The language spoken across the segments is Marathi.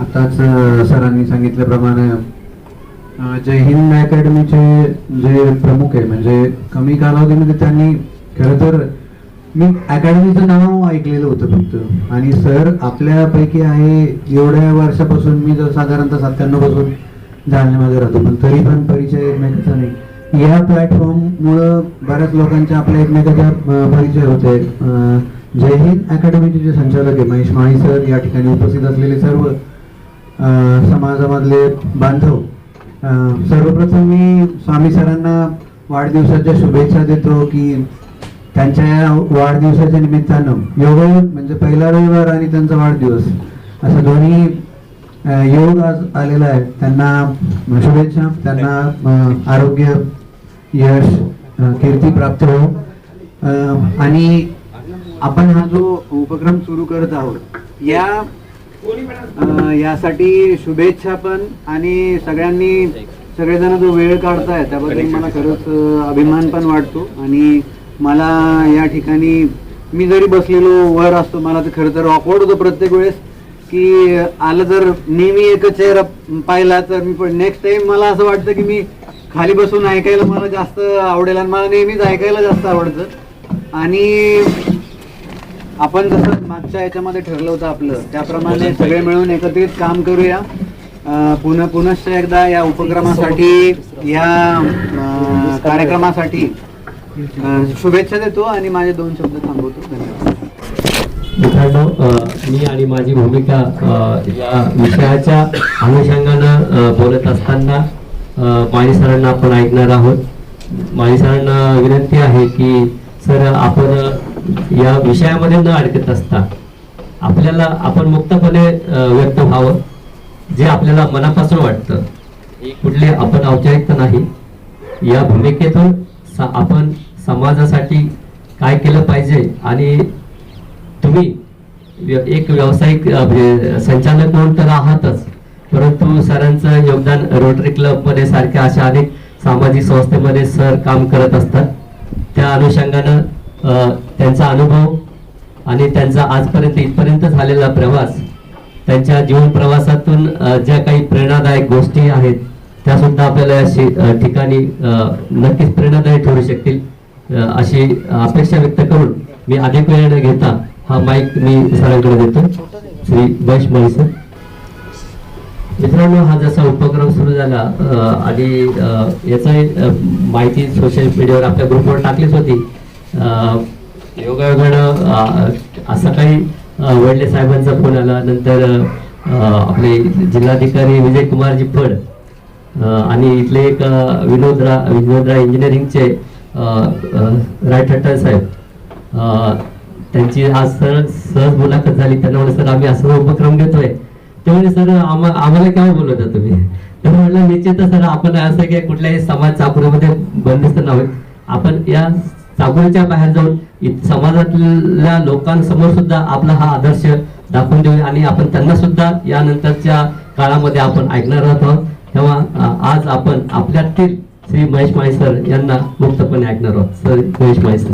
आताच सरांनी सांगितल्याप्रमाणे जय हिंद अकॅडमीचे जे प्रमुख आहे, म्हणजे कमी कालावधीमध्ये त्यांनी खरं तर मी अकॅडमीचं नाव ऐकलेलं होतं फक्त, आणि सर आपल्यापैकी आहे एवढ्या वर्षापासून, मी जर साधारणतः 97 पासून जालन्यामध्ये राहतो, पण तरी पण परिचय एकमेकांचा नाही. या प्लॅटफॉर्ममुळं बऱ्याच लोकांच्या आपल्या एकमेकांच्या परिचय होते. जय हिंद अकॅडमीचे जे संचालक आहे महेश माळी सर, या ठिकाणी उपस्थित असलेले सर्व समाजामधले बांधव, सर्वप्रथम मी स्वामी सरांना वाढदिवसाच्या शुभेच्छा देतो की त्यांच्या या वाढदिवसाच्या निमित्तानं योगायोग म्हणजे पहिला रविवार आणि त्यांचा वाढदिवस असा दोन्ही योग आज आलेला आहे. त्यांना शुभेच्छा, त्यांना आरोग्य, यश, कीर्ती प्राप्त हो. आणि आपण हा जो उपक्रम सुरू करत आहोत यासाठी शुभेच्छा पण, आणि सगळेजण जो वेळ काढताय त्याबद्दल मला खरंच अभिमान पण वाटतो. आणि मला या ठिकाणी मी जरी बसलेलो वर असतो, मला तर खरं तर ऑकवर्ड होतं प्रत्येक वेळेस की आलं जर नेहमी एकच चेहरा पाहिला तर मी पण नेक्स्ट टाइम मला असं वाटतं की मी खाली बसून ऐकायला मला जास्त आवडेल, आणि मला नेहमीच ऐकायला जास्त आवडतं. आणि आपण जसं मागच्या याच्यामध्ये ठरलं होतं आपलं त्याप्रमाणे सगळे मिळून एकत्रित काम करूया. पुनश्च एकदा या उपक्रमासाठी, या कार्यक्रमासाठी शुभेच्छा देतो आणि माझे 2 शब्द थांबवतो. धन्यवाद. मित्रांनो, मी आणि माझी भूमिका या विषयाच्या अनुषंगानं बोलत असताना माळी सरांना आपण ऐकणार आहोत. माळी सरांना विनंती आहे की सर, आपण या विषयामध्ये न अडकत असता आपण मुक्तपणे व्यक्त व्हावं, जे आपल्याला मनापासून वाटतं. कुठले आपण औपचारिकता नाही, या भूमिकेतून आपण समाजासाठी काय केलं पाहिजे. आणि तुम्ही एक व्यावसायिक संचालक म्हणून तर आहातच, परंतु सरांचं योगदान रोटरी क्लब मध्ये सारख्या अशा अनेक सामाजिक संस्थेमध्ये सर काम करत असतात. त्या अनुषंगानं त्यांचा अनुभव आणि त्यांचा आजपर्यंत इथपर्यंत झालेला प्रवास, त्यांच्या जीवन प्रवासातून ज्या काही प्रेरणादायक गोष्टी आहेत त्या सुद्धा आपल्याला या ठिकाणी नक्कीच प्रेरणादायी ठरू शकतील अशी अपेक्षा व्यक्त करून मी अधिक वेळ न घेता हा माईक मी सरांकडे देतो. श्री महेश माळी सर. मित्रांनो, हा जसा उपक्रम सुरू झाला आणि याचा माहिती सोशल मीडियावर आपल्या ग्रुपवर टाकलीच होती. योगायोगानं असं काही वडले साहेबांचा फोन आला, नंतर आपले जिल्हाधिकारी विजय कुमारजी फड आणि इथले एक विनोदराव इंजिनिअरिंगचे राय ठट्टर साहेब, त्यांची आज सहज मुलाखत झाली. त्यांना म्हणलं सर आम्ही असं उपक्रम घेतोय. ते म्हणजे सर आम्हाला केव्हा बोलवता तुम्ही? तर म्हटलं निश्चितच सर, आपण असं की कुठल्याही समाज चाकोरीमध्ये बंदिस्त नव्हे, आपण या चाकोरीच्या बाहेर जाऊन समाजातल्या लोकांसमोर सुद्धा आपला हा आदर्श दाखवून देऊया आणि आपण त्यांना सुद्धा यानंतरच्या काळामध्ये आपण ऐकणार आहोत. तेव्हा आज आपण आपल्यातील श्री महेश माळी सर यांना मुक्तपणे ऐकणार आहोत. सर महेश माळी सर.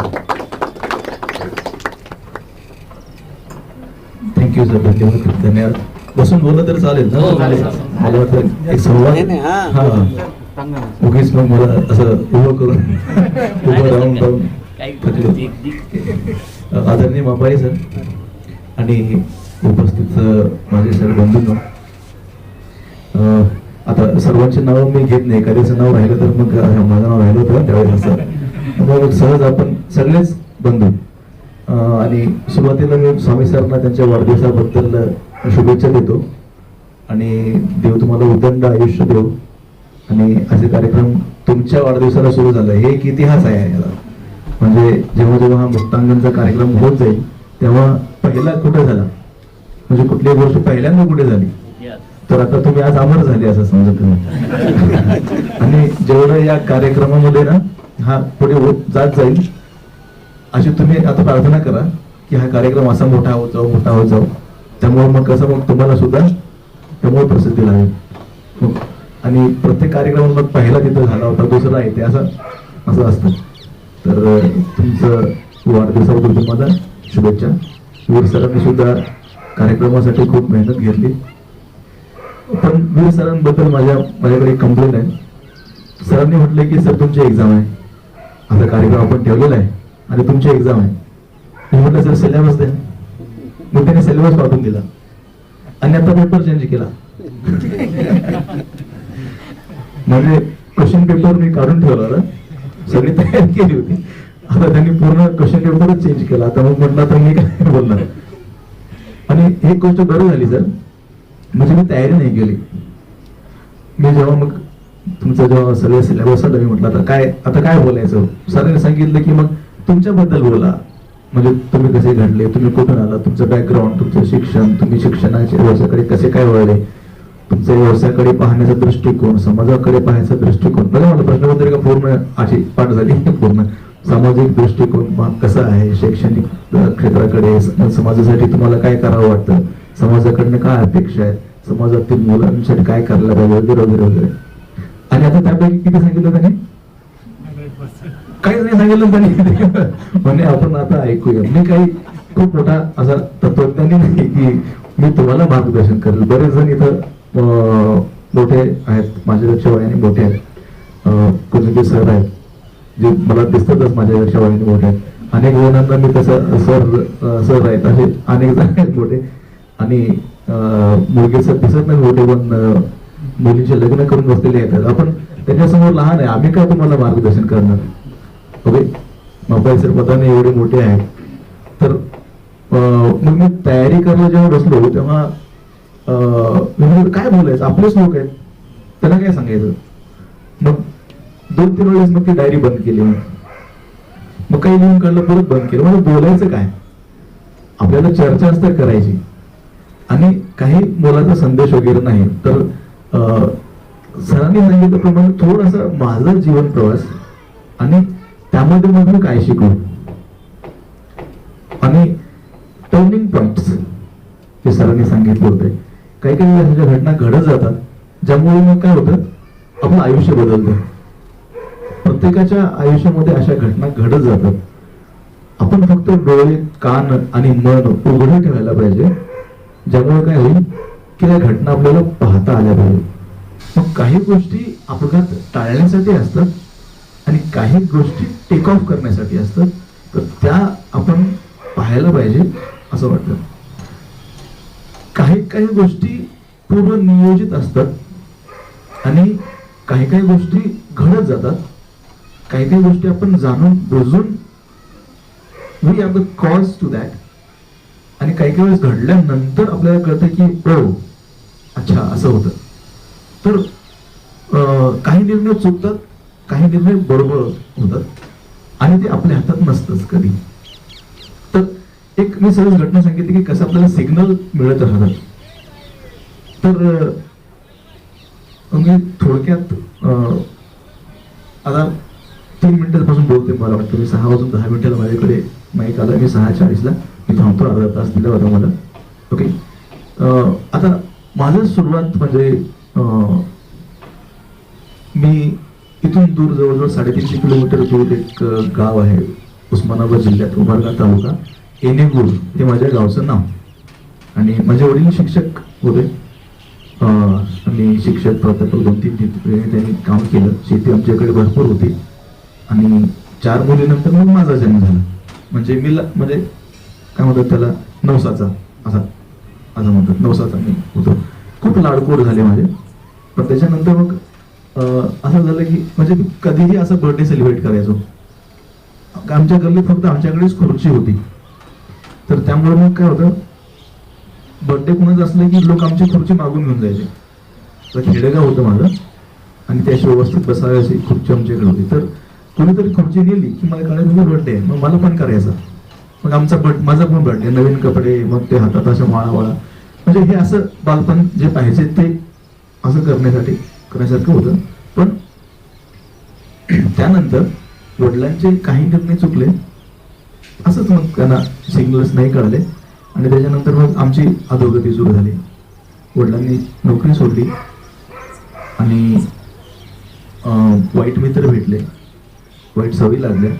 थँक्यू सर, धन्यवाद. धन्यवाद. बसून बोललं तर चालेल ना? मला वाटतं एक संवाद. उगीच मग मला असं उभं करून उभं राहून आदरणीय मापारी सर आणि उपस्थित माझे सर बंधूंनो, आता सर्वांची नावं मी घेत नाही, एखाद्याचं नाव राहिलं तर मग माझं नाव राहिलं होतं त्यावेळेस असं, मग सहज आपण सगळेच बंधू. आणि सुरुवातीला मी स्वामी सरांना त्यांच्या वाढदिवसाबद्दल शुभेच्छा देतो आणि देव तुम्हाला उदंड आयुष्य देव. आणि असे कार्यक्रम तुमच्या वाढदिवसाला सुरू झाला, हे एक इतिहास आहे याला. म्हणजे जेव्हा जेव्हा हा मुक्तांगणचा कार्यक्रम होत जाईल तेव्हा पहिला कुठे झाला, म्हणजे कुठली गोष्ट पहिल्यांदा कुठे झाली, तर आता तुम्ही आज अमर झाले असं समजा तुम्ही. आणि जेवढं या कार्यक्रमामध्ये ना हा पुढे होत जात जाईल अशी तुम्ही आता प्रार्थना करा की हा कार्यक्रम असा मोठा होत जाऊ, मोठा होत जाऊ. त्यामुळे मग कसं मग तुम्हाला सुद्धा त्यामुळे प्रसिद्धी लागेल. आणि प्रत्येक कार्यक्रम मग पहिला तिथं झाला होता, दुसरा आहे ते असं असतं. तर तुमचं वाढदिवसाबद्दल तुम्हाला शुभेच्छा. वीर सरांनी सुद्धा कार्यक्रमासाठी खूप मेहनत घेतली. पण वीर सरांबद्दल माझ्याकडे एक कंप्लेंट आहे. सरांनी म्हटलं की सर तुमची एक्झाम आहे, आता कार्यक्रम आपण ठेवलेला आहे आणि तुमची एक्झाम आहे. मी म्हटलं सर सिलेबस द्या. मग त्याने सिलेबस पाठवून दिला आणि आता पेपर चेंज केला. म्हणजे क्वेश्चन पेपर मी काढून ठेवला होता, सगळी तयारी केली होती, आता त्यांनी पूर्ण क्वेश्चन पेपरच चेंज केला. आता मग म्हटलं तर मी काय बोलणार. आणि एक गोष्ट बरं झाली सर, म्हणजे मी तयारी नाही केली. मी जेव्हा मग तुमचं जेव्हा सगळं सिलेबस आलं, मी म्हटलं आता काय बोलायचं. सरांनी सांगितलं की मग तुमच्याबद्दल बोला, म्हणजे तुम्ही कसे घडले, तुम्ही कुठून आला, तुमचं बॅकग्राऊंड, तुमचं शिक्षण, तुम्ही शिक्षणाच्या व्यवसायाकडे कसे काय वळले, तुमच्या व्यवसायाकडे पाहण्याचा दृष्टिकोन, समाजाकडे पाहण्याचा दृष्टिकोन. बघा मला प्रश्नपत्रिका पूर्ण अशी पाठ झाली पूर्ण. सामाजिक दृष्टिकोन कसा आहे, शैक्षणिक क्षेत्राकडे, समाजासाठी तुम्हाला काय करावं वाटतं, समाजाकडनं काय अपेक्षा आहेत, समाजातील मुलांसाठी काय करायला पाहिजे, वगैरे वगैरे वगैरे. आणि आता त्यापैकी किती सांगितलं त्याने? काहीच नाही सांगितलं त्यांनी. म्हणजे आपण आता ऐकूया. मी काही खूप मोठा असा तत्वज्ञानी नाही की मी तुम्हाला मार्गदर्शन करेल. बरेच जण इथं मोठे आहेत, माझ्यापेक्षा वयाने मोठे आहेत. कोणी सर आहेत जे मला दिसतातच माझ्यापेक्षा वयाने मोठे आहेत. अनेक जणांना मी तसं सर आहेत, असे अनेक जण आहेत मोठे. आणि मुलगी सर दिसत नाही मोठे, पण मुलींचे लग्न करून बसलेले आहेत. आपण त्याच्यासमोर लहान आहे, आम्ही काय तुम्हाला मार्गदर्शन करणार. ओके, मोबाईल सर पदाने एवढे मोठे आहेत. तर मग मी तयारी करायला जेव्हा बसलो तेव्हा काय बोलायचं, आपलेच लोक आहेत, त्यांना काय सांगायचं. मग 2-3 वेळेस मग ती डायरी बंद केली, मग काही लिहून काढलं, परत बंद केलं. म्हणजे बोलायचं काय, आपल्याला चर्चा तर करायची आणि काही बोलायचा संदेश वगैरे नाही. तर सरांनी सांगितल्याप्रमाणे थोडासा माझा जीवन प्रवास आणि त्यामध्ये मग मी काय शिकलो आणि टर्निंग पॉइंट्स हे सरांनी सांगितले होते. काही काही अशा घटना घडत जातात ज्यामुळे मग काय होतं, आपलं आयुष्य बदलतं. प्रत्येकाच्या आयुष्यामध्ये अशा घटना घडत जातात. आपण फक्त डोळे, कान आणि मन उघडे ठेवायला पाहिजे, ज्यामुळे काय होईल की त्या घटना आपल्याला पाहता आल्या पाहिजे. मग काही गोष्टी अपघात टाळण्यासाठी असतात आणि काही गोष्टी टेक ऑफ करण्यासाठी असतात. तर त्या आपण पाहायला पाहिजे असं वाटतं. काही काही गोष्टी पूर्व नियोजित असतात आणि काही काही गोष्टी घडत जातात. काही काही गोष्टी आपण जाणून बुजून we are the cause to that. आणि काही काही वेळेस घडल्यानंतर आपल्याला कळतं की ओ अच्छा असं होतं. तर काही निर्णय चुकतात, काही निर्णय बरोबर होतात आणि ते आपल्या हातात नसतंच कधी. तर एक मी सहज घटना सांगितली की कसं आपल्याला सिग्नल मिळत राहतात. तर मी थोडक्यात आता 3 मिनिटांपासून बोलते. मला वाटतं मी 6:10 माझ्याकडे माईक आला. मी 6:40 मी थांबतो, अर्धा तास दिला होता मला. ओके, आता माझं सुरुवात म्हणजे मी इथून दूर जवळजवळ 350 किलोमीटर दूर एक गाव आहे उस्मानाबाद जिल्ह्यात, उमरगा तालुका, येणेगूर हे माझ्या गावचं नाव. आणि माझे वडील शिक्षक होते आणि शिक्षक प्राध्यापक 2-3 ठिकाणी त्यांनी काम केलं. शेती आमच्याकडे भरपूर होती आणि 4 मुलीनंतर मग माझा जन्म झाला. म्हणजे मी म्हणजे काय म्हणतात त्याला नवसाचा असं म्हणतात, नवसाचा मी होतो. खूप लाडकोड झाले माझे. पण त्याच्यानंतर मग असं झालं की म्हणजे मी कधीही असं बर्थडे सेलिब्रेट करायचो. आमच्या गल्लीत फक्त आमच्याकडेच खुर्ची होती. तर त्यामुळे मग काय होतं, बर्थडे कुणाचं असलं की लोक आमची खुर्ची मागून घेऊन जायचे. तर खेडेगाव होतं माझं आणि त्याशी व्यवस्थित बसायची खुर्ची आमच्याकडे होती. तर कोणीतरी खुर्ची नेली की मला कळायचं बर्थडे आहे, मग मला पण करायचा. मग माझा पण बर्थडे, नवीन कपडे, मग ते हातात अशा माळा. म्हणजे हे असं बालपण जे पाहिजे ते असं करण्यासारखं होतं. पण त्यानंतर वडिलांचे काही निर्णय चुकले, असंच मग त्यांना सिग्नल्स नाही कळले आणि त्याच्यानंतर मग आमची अधोगती सुरू झाली. वडिलांनी नोकरी सोडली आणि वाईट मित्र भेटले, वाईट सवयी लागल्या.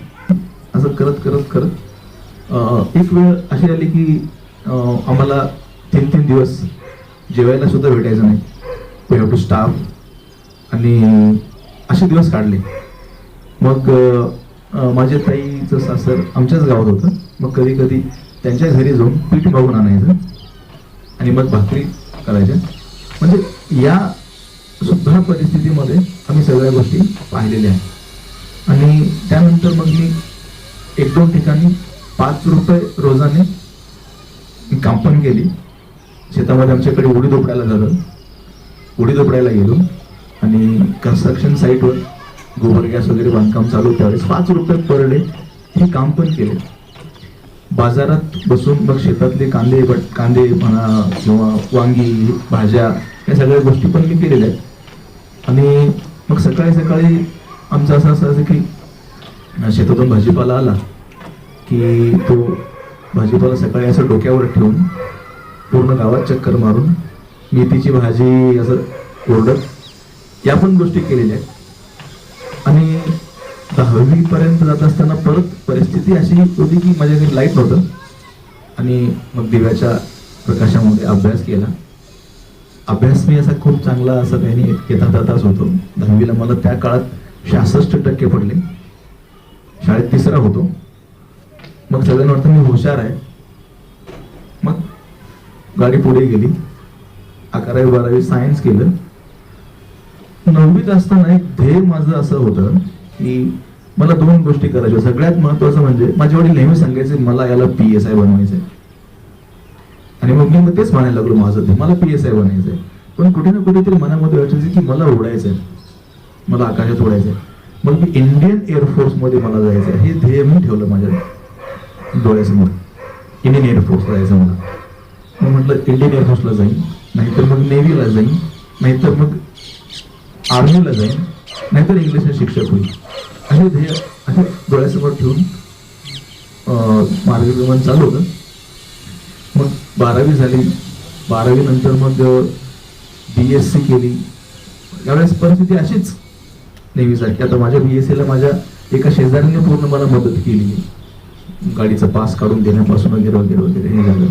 असं करत करत करत एक वेळ अशी आली की आम्हाला 3-3 दिवस जेवायला सुद्धा भेटायचं नाही. वी हॅव टू स्टाफ आणि असे दिवस काढले. मग माझ्या ताईचं सासर आमच्याच गावात होतं. मग कधी कधी त्यांच्या घरी जाऊन पीठ मागून आणायचं आणि मग भाकरी करायच्या. म्हणजे या सुद्धा परिस्थितीमध्ये आम्ही सगळ्या गोष्टी पाहिलेल्या आहेत. आणि त्यानंतर मग मी 1-2 ठिकाणी 5 रुपये रोजाने मी काम पण केली. शेतामध्ये आमच्याकडे उडीद उपडायला झालं, उडीद उपडायला गेलो आणि कन्स्ट्रक्शन साईटवर गोबर गॅस वगैरे बांधकाम चालू त्यावेळेस 5 रुपये पर डे हे काम पण केले. बाजारात बसून मग शेतातले कांदे म्हणा किंवा वांगी भाज्या या सगळ्या गोष्टी पण मी केलेल्या आहेत. आणि मग सकाळी सकाळी आमचं असं असायचं की शेतातून भाजीपाला आला की तो भाजीपाला सकाळी असं डोक्यावर ठेवून पूर्ण गावात चक्कर मारून मेथीची भाजी असं ओरडत या पण गोष्टी केलेल्या आहेत. आणि 10वी पर्यंत जात असताना परत परिस्थिती अशी होती की माझ्या घरी लाईट नव्हतं आणि मग दिव्याच्या प्रकाशामध्ये अभ्यास केला. अभ्यास मी असा खूप चांगला असं काही नाही, येता जाताच होतो. 10वीला मला त्या काळात 66% पडले. शाळेत 3रा होतो. मग सगळ्यांना वाटतं मी हुशार आहे. मग गाडी पुढे गेली. 11वी-12वी सायन्स केलं. 9वीत असताना एक ध्येय माझं असं होतं की मला 2 गोष्टी करायच्या. सगळ्यात महत्वाचं म्हणजे माझे वडील नेहमी सांगायचे मला याला PSI बनवायचंय. आणि मग मी तेच म्हणायला लागलो माझं ते मला PSI बनायचंय. पण कुठे ना कुठेतरी मनामध्ये वाटायचं की मला उडायचंय, मला आकाशात उडायचंय. मग मी इंडियन एअरफोर्स मध्ये मला जायचंय हे ध्येय मी ठेवलं माझ्या डोळ्यासमोर. इंडियन एअरफोर्स जायचं मला. मग म्हटलं इंडियन एअरफोर्सला जाईन, नाहीतर मग नेव्हीला जाईन, नाहीतर मग आर्मीला जाईन, नाहीतर इंग्लिशचे शिक्षक होईल. असे ध्येय असे डोळ्यासमोर ठेवून मार्गक्रमण चालू होतं. मग 12वी झाली. 12वी नंतर मग BSc केली. यावेळेस परिस्थिती अशीच नेहमीसारखी. आता माझ्या BScला माझ्या एका शेजाऱ्याने पूर्ण मला मदत केली, गाडीचं पास काढून देण्यापासून वगैरे वगैरे वगैरे हे झालं.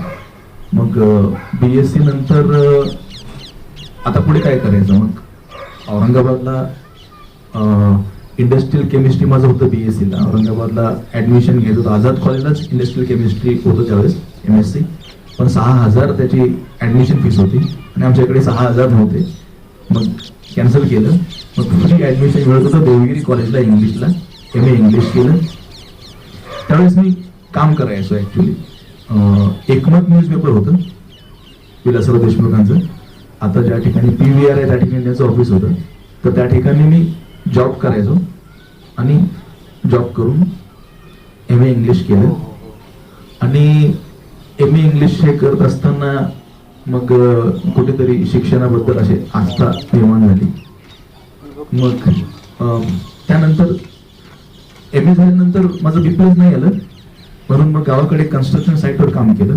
मग BSc नंतर आता पुढे काय करायचं. मग औरंगाबादला इंडस्ट्रियल केमिस्ट्री माझं होतं BScला. औरंगाबादला ऍडमिशन घेत होतं. आझाद कॉलेजलाच इंडस्ट्रियल केमिस्ट्री होतं त्यावेळेस MSc. पण 6,000 त्याची ऍडमिशन फीस होती आणि आमच्याकडे 6,000 नव्हते. मग कॅन्सल केलं. मग फ्री ऍडमिशन मिळत होतं देवगिरी कॉलेजला इंग्लिशला. MA इंग्लिश केलं. त्यावेळेस मी काम करायचो ऍक्च्युली. एकमत न्यूजपेपर होतं विलासराव देशमुखांचं. आता ज्या ठिकाणी PVR आहे त्या ठिकाणी त्याचं ऑफिस होतं. तर त्या ठिकाणी मी जॉब करायचो आणि जॉब करून MA इंग्लिश केलं. आणि MA इंग्लिश हे करत असताना मग कुठेतरी शिक्षणाबद्दल असे आस्था निर्माण झाली. मग त्यानंतर MA झाल्यानंतर माझं BPS नाही आलं, म्हणून मग गावाकडे कन्स्ट्रक्शन साईटवर काम केलं.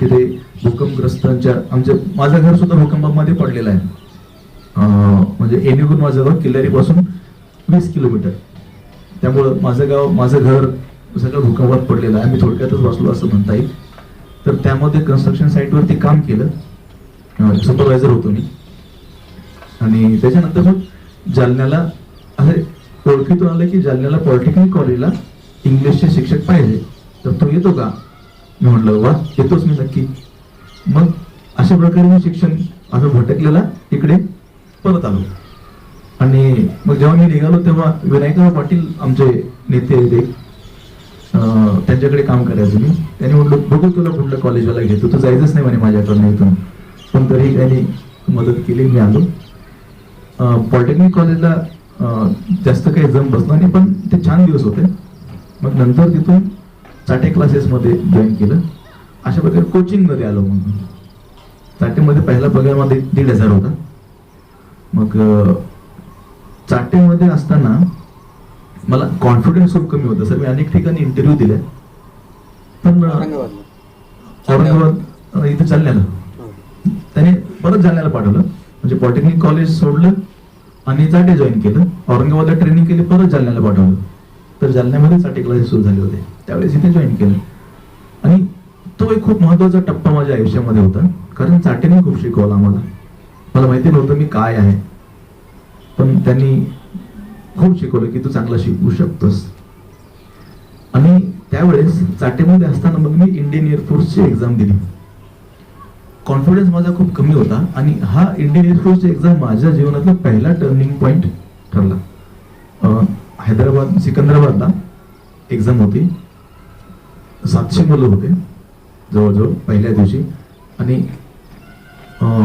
तिथे भूकंपग्रस्तांच्या माझं घर सुद्धा भूकंपामध्ये पडलेलं आहे. म्हणजे एनीहून माझं गाव किल्लारीपासून 20 किलोमीटर. त्यामुळं माझं घर सगळं भूकंपात पडलेलं आहे. मी थोडक्यातच बसलो असं म्हणता येईल. तर त्यामध्ये कन्स्ट्रक्शन साईटवरती काम केलं. सुपरवायझर होतो मी. आणि त्याच्यानंतर मग जालन्याला असे ओळखीतून आलं की जालन्याला पॉलिटेक्निक कॉलेजला इंग्लिशचे शिक्षक पाहिजे, तर तो येतो का. मी म्हटलं वा येतोच मी नक्की. मग अशा प्रकारे मी शिक्षण असं भटकलेला इकडे परत आलो. आणि मग जेव्हा मी निघालो तेव्हा विनायकराव पाटील आमचे नेते आहेत, त्यांच्याकडे काम करायचं मी. त्यांनी म्हटलं बघू तुला कुठल्या कॉलेजला घेतो, तू जायचंच नाही म्हणे माझ्याकडनं इथून. पण तरी त्यांनी मदत केली. मी आलो पॉलिटेक्निक कॉलेजला. जास्त काही जम बसला नाही पण ते छान दिवस होते. मग नंतर तिथून चाटे क्लासेसमध्ये जॉईन केलं. अशा प्रकारे कोचिंगमध्ये आलो. मग चाटेमध्ये पहिला पगार मध्ये 1,500 होता. मग चाटेमध्ये असताना मला कॉन्फिडन्स खूप कमी होता. सर मी अनेक ठिकाणी इंटरव्ह्यू दिले पण औरंगाबाद इथे जालन्याला त्याने परत जालन्याला पाठवलं. म्हणजे पॉलिटेक्निक कॉलेज सोडलं आणि चाटे जॉईन केलं. औरंगाबादला ट्रेनिंग केली, परत जालन्याला पाठवलं. तर जालन्यामध्ये चाटे क्लासेस सुरू झाले होते, त्यावेळेस इथे जॉईन केलं. आणि तो एक खूप महत्वाचा टप्पा माझ्या आयुष्यामध्ये होता, कारण चाटेने खूप शिकवलं आम्हाला. मला माहिती नव्हतं मी काय आहे, पण त्यांनी खूप शिकवलं की तू चांगला शिकू शकतोस. आणि त्यावेळेस चाटेमध्ये असताना मग मी इंडियन एअरफोर्सची एक्झाम दिली. कॉन्फिडन्स माझा खूप कमी होता आणि हा इंडियन एअरफोर्सची एक्झाम माझ्या जीवनातला पहिला टर्निंग पॉइंट ठरला. हैदराबाद सिकंदराबादला एक्झाम होती. 700 मुलं होते जवळजवळ पहिल्या दिवशी. आणि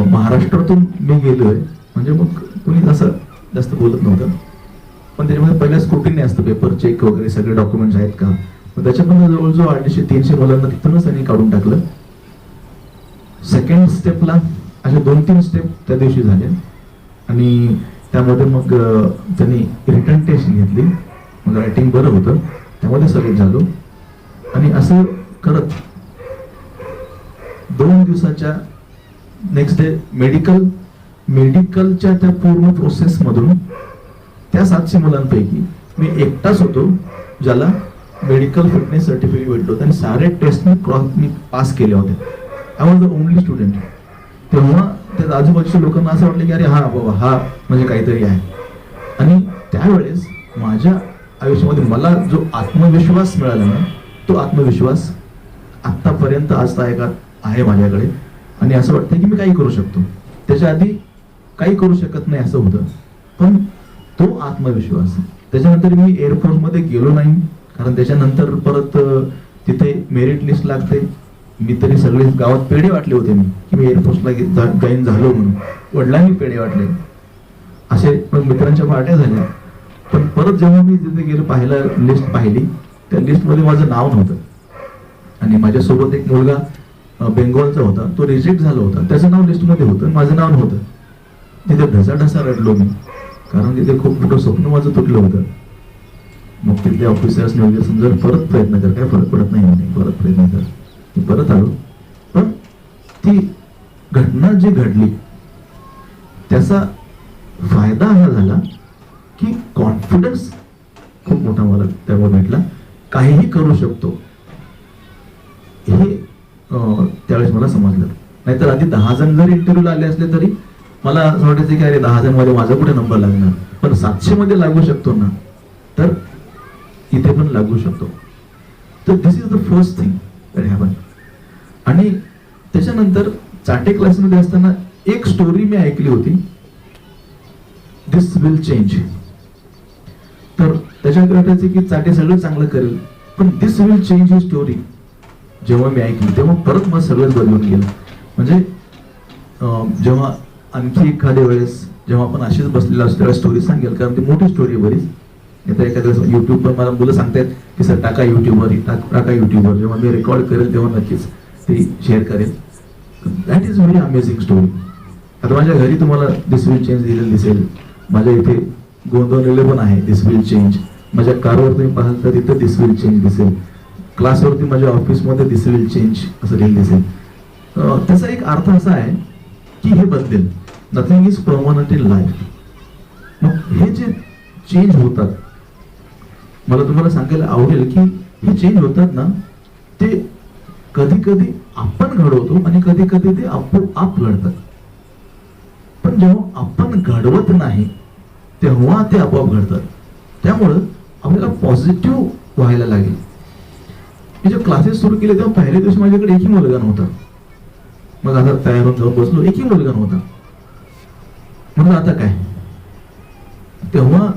महाराष्ट्रातून मी गेलोय म्हणजे मग कुणी असं जास्त बोलत नव्हतं, पण त्याच्यामध्ये पहिल्या स्क्रुटिनी असतं, पेपर चेक वगैरे सगळे डॉक्युमेंट्स आहेत का. मग त्याच्यामध्ये जवळजवळ 250-300 मुलांना तिथूनच त्यांनी काढून टाकलं. सेकंड स्टेपला अशा 2-3 स्टेप त्या दिवशी झाले आणि त्यामध्ये मग त्यांनी रिटर्न टेस्ट घेतली. मग रायटिंग बरं होतं, त्यामध्ये सिलेक्ट झालो. आणि असं करत 2 दिवसाच्या नेक्स्ट डे मेडिकलच्या त्या पूर्ण प्रोसेस मधून त्या 700 मुलांपैकी मी एकटाच होतो ज्याला मेडिकल फिटनेस सर्टिफिकेट भेटलं होतं आणि सारे टेस्ट मी पास केले होते. I was the only student. तेव्हा त्या आजूबाजूच्या लोकांना असं वाटलं की अरे हा बाबा हा म्हणजे काहीतरी आहे. आणि त्यावेळेस माझ्या आयुष्यामध्ये मला जो आत्मविश्वास मिळाला ना, तो आत्मविश्वास आतापर्यंत आज आहे माझ्याकडे. आणि असं वाटतं की मी काही करू शकतो. त्याच्या आधी काही करू शकत नाही असं होतं, पण तो आत्मविश्वास. त्याच्यानंतर मी एअरफोर्स मध्ये गेलो नाही, कारण त्याच्यानंतर परत तिथे मेरिट लिस्ट लागते. मी तरी सगळे गावात पेढे वाटले होते मी की मी एअरफोर्सला जॉईन झालो म्हणून. वडिलांनी पेढे वाटले, असे पण मित्रांच्या पार्ट्या झाल्या. पण परत जेव्हा मी तिथे गेलो पाहायला, लिस्ट पाहिली, त्या लिस्टमध्ये माझं नाव नव्हतं. आणि माझ्यासोबत एक मुलगा बेंगॉलचा होता, तो रिजेक्ट झाला होता, त्याचं नाव लिस्टमध्ये होतं, माझं नाव नव्हतं. तिथे ढसाढसा रडलो मी, कारण तिथे खूप मोठं स्वप्न माझं तुटलं होतं. मग तिथले ऑफिसर्स वगैरे समजा परत प्रयत्न कर, काय फरक पडत नाही म्हणे, परत प्रयत्न कर. मी परत आलो. पण ती घटना जी घडली त्याचा फायदा हा झाला की कॉन्फिडन्स खूप मोठा मला त्यावर भेटला. काहीही करू शकतो हे त्यावेळेस मला समजलं. नाहीतर आधी 10 जण जरी इंटरव्ह्यूला आले असले तरी मला असं वाटायचं की अरे 10 जण मध्ये माझा कुठे नंबर लागणार, पण 700 मध्ये लागू शकतो ना, तर इथे पण लागू शकतो. तर this is the first thing that happen. आणि त्याच्यानंतर चाटे क्लासमध्ये असताना एक स्टोरी मी ऐकली होती, दिस विल चेंज. तर त्याच्यात वाटायचं की चाटे सगळं चांगलं करेल, पण दिस विल चेंज ही स्टोरी जेव्हा मी ऐकली तेव्हा परत मला सगळंच बदलून गेलं. म्हणजे जेव्हा आणखी एखाद्या वेळेस जेव्हा आपण अशीच बसलेला असतो त्यावेळेस स्टोरी सांगेल, कारण ती मोठी स्टोरी बरीच. आता एखाद्या वेळेस युट्यूबवर मला मुलं सांगतायत की सर टाका युट्यूबवर, टाका युट्यूबवर. जेव्हा मी रेकॉर्ड करेल तेव्हा नक्कीच ती शेअर करेल. That is very amazing story. आता माझ्या घरी तुम्हाला दिस विल चेंज दिलेलं दिसेल, माझ्या इथे गोंधळलेलं पण आहे दिस विल चेंज. माझ्या कारवर तुम्ही पाहाल तर तिथे दिस विल चेंज दिसेल. क्लासवरती माझ्या ऑफिसमध्ये दिस विल चेंज असं लिहिलं दिसेल. त्याचा एक अर्थ असा आहे की हे बदलेल. Nothing is permanent in life. मग हे जे चेंज होतात, मला तुम्हाला सांगायला आवडेल की हे चेंज होतात ना, ते कधी कधी आपण घडवतो आणि कधी कधी ते आपोआप घडतात. पण जेव्हा आपण घडवत नाही तेव्हा ते आपोआप घडतात. त्यामुळं आपल्याला पॉझिटिव्ह व्हायला लागेल. मी जेव्हा क्लासेस सुरू केले तेव्हा पहिल्या दिवशी माझ्याकडे एकही मुलगा नव्हता. मग आता तयार होऊन जाऊन बसलो, एकही मुलगा नव्हता. म्हणून आता काय, तेव्हा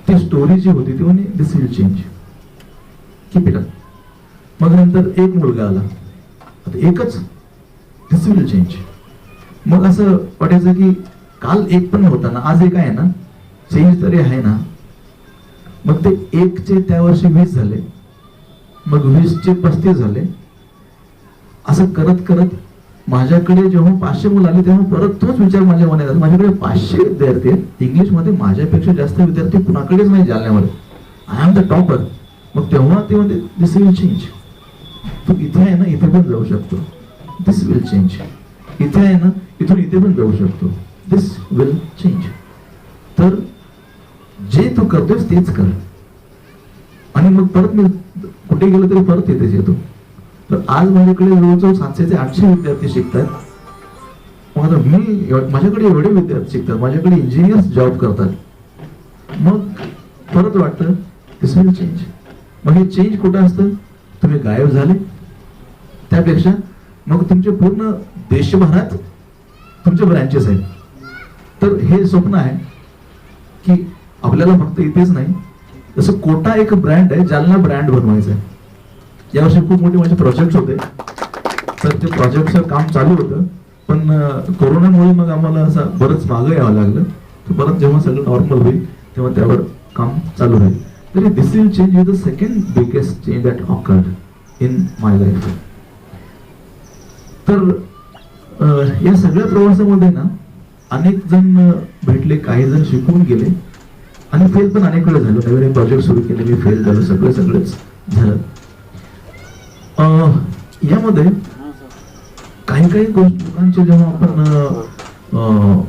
ती स्टोरी जी होती ती म्हणे this will change, keep it up. मग नंतर एक मुलगा आला, आता एकच, दिस विल चेंज. मग असं वाटायचं की काल एक पण होता ना, आज एक आहे ना, चेंज तरी आहे ना. मग ते 1चे त्या वर्षी 20 झाले, मग 20चे 35 झाले. असं करत करत माझ्याकडे जेव्हा 500 मुलं आले तेव्हा परत तोच विचार माझ्या मनात आला, माझ्याकडे 500 विद्यार्थी आहेत, इंग्लिशमध्ये माझ्यापेक्षा जास्त विद्यार्थी कुणाकडेच नाही जालन्यामध्ये, आय एम द टॉपर. मग तेव्हा ते म्हणते दिस विल चेंज. तू इथे आहे ना, इथे पण जाऊ शकतो, दिस विल चेंज. इथे आहे ना, इथून इथे पण जाऊ शकतो, दिस विल चेंज. तर जे तू करतोस तेच कर. आणि मग परत मी कुठे गेलो तरी परत येतेच येतो. तर आज माझ्याकडे जवळजवळ 700 ते 800 विद्यार्थी शिकतात. मग आता माझ्याकडे एवढे विद्यार्थी शिकतात, माझ्याकडे इंजिनियर्स जॉब करतात, मग परत वाटतं दिस विल चेंज. मग हे चेंज कुठं असतं? तुम्ही गायब झाले त्यापेक्षा मग तुमचे पूर्ण देशभरात तुमचे ब्रँचेस आहेत. तर हे स्वप्न आहे की आपल्याला फक्त इथेच नाही, जसं कोटा एक ब्रँड आहे, जालना ब्रँड बनवायचा आहे. यावर्षी खूप मोठे माझे प्रोजेक्ट होते, तर ते प्रोजेक्टचं काम चालू होतं, पण कोरोनामुळे मग आम्हाला असं बरंच मागं यावं लागलं. तर परत जेव्हा सगळं नॉर्मल होईल तेव्हा त्यावर काम चालू राहील. तरी this will change is the second biggest change that occurred in my life. तर या सगळ्या प्रवासामध्ये ना अनेक जण भेटले, काही जण शिकून गेले आणि फेल पण अनेक वेळा झालं. नवीन प्रोजेक्ट सुरू केले, मी फेल झालो, सगळंच झालं. यामध्ये काही गोष्टी लोकांचे जेव्हा आपण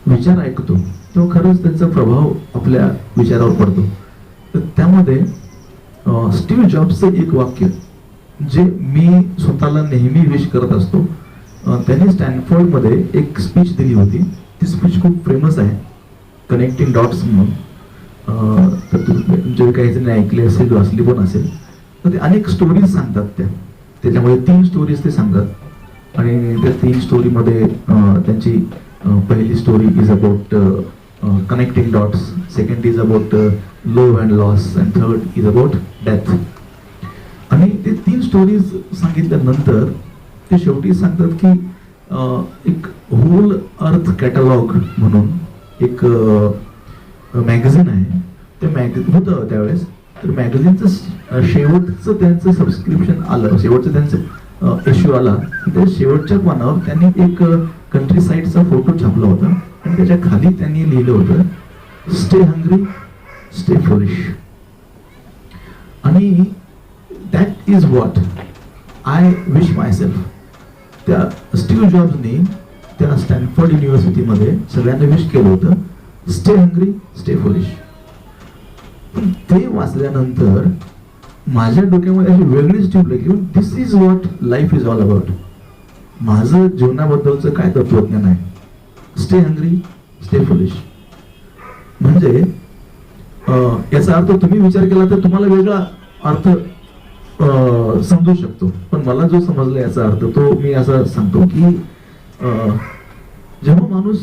विचार ऐकतो तेव्हा खरंच त्यांचा प्रभाव आपल्या विचारावर पडतो. तर त्यामध्ये स्टीव्ह जॉब्सचं एक वाक्य जे मी स्वतःला नेहमी विश करत असतो. त्यांनी स्टॅनफोर्डमध्ये एक स्पीच दिली होती. ती स्पीच खूप फेमस आहे, कनेक्टिंग डॉट्स म्हणून. तर तुमचे काही जण ऐकले असेल, वाचली पण असेल. तर ते अनेक स्टोरीज सांगतात त्याच्यामध्ये 3 स्टोरीज ते सांगतात आणि त्या 3 स्टोरीमध्ये त्यांची पहिली story is about connecting dots, second is about love and loss and third is about death. आणि ते 3 स्टोरीज सांगितल्यानंतर ते शेवटी सांगतात की एक होल अर्थ कॅटलॉग म्हणून एक मॅगझिन आहे. ते मॅगझिन होतं त्यावेळेस. तर मॅगझिनचं शेवटचं त्यांचं सबस्क्रिप्शन आलं, शेवटचं त्यांचं इश्यू आला. त्या शेवटच्या पानावर त्यांनी एक कंट्री साईडचा फोटो छापला होता आणि त्याच्या खाली त्यांनी लिहिलं होतं स्टे हंग्री स्टे फुलिश. आणि that is what I wish my self. त्या स्टीव्ह जॉब्सनी त्या स्टॅनफोर्ड युनिव्हर्सिटीमध्ये सगळ्यांना विश केलं होतं स्टे हंग्री स्टे फुलिश. पण ते वाचल्यानंतर माझ्या डोक्यामध्ये अशी वेगळीच ट्यूब लागली, this is what life is all about. माझं जीवनाबद्दलचं काय तत्वज्ञान आहे, स्टे हंग्री स्टे फुलिश. म्हणजे याचा अर्थ तुम्ही विचार केला तर तुम्हाला वेगळा अर्थ समजू शकतो, पण मला जो समजला याचा अर्थ तो मी असा सांगतो की जेव्हा माणूस